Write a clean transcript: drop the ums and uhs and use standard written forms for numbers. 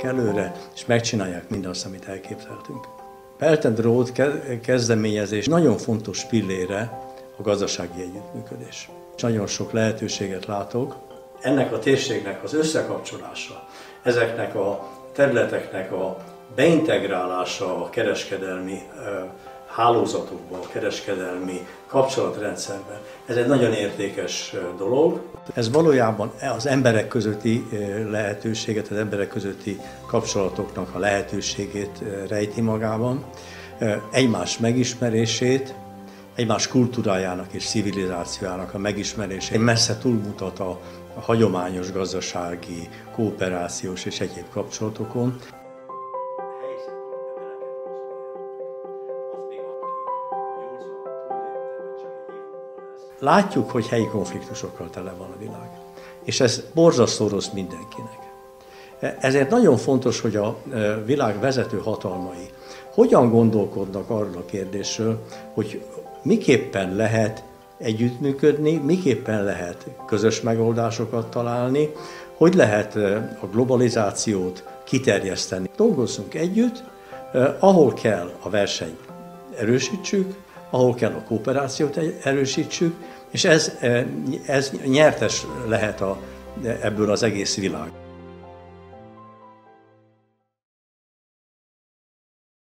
előre, és megcsinálják mindazt, amit elképzeltünk. Belt and Road kezdeményezés nagyon fontos pillére a gazdasági együttműködés. Nagyon sok lehetőséget látok. Ennek a térségnek az összekapcsolása, ezeknek a területeknek a beintegrálása a kereskedelmi hálózatokba, a kereskedelmi kapcsolatrendszerben, ez egy nagyon értékes dolog. Ez valójában az emberek közötti lehetőséget, az emberek közötti kapcsolatoknak a lehetőségét rejti magában, egymás megismerését, egymás kultúrájának és civilizációjának a megismerését messze túlmutat a hagyományos gazdasági, kooperációs és egyéb kapcsolatokon. Látjuk, hogy helyi konfliktusokkal tele van a világ, és ez borzasztó rossz mindenkinek. Ezért nagyon fontos, hogy a világ vezető hatalmai hogyan gondolkodnak arról a kérdésről, hogy miképpen lehet együttműködni, miképpen lehet közös megoldásokat találni, hogy lehet a globalizációt kiterjeszteni. Dolgozzunk együtt, ahol kell a versenyt erősítsük, ahol kell a kooperációt erősítsük, és ez nyertes lehet ebből az egész világ.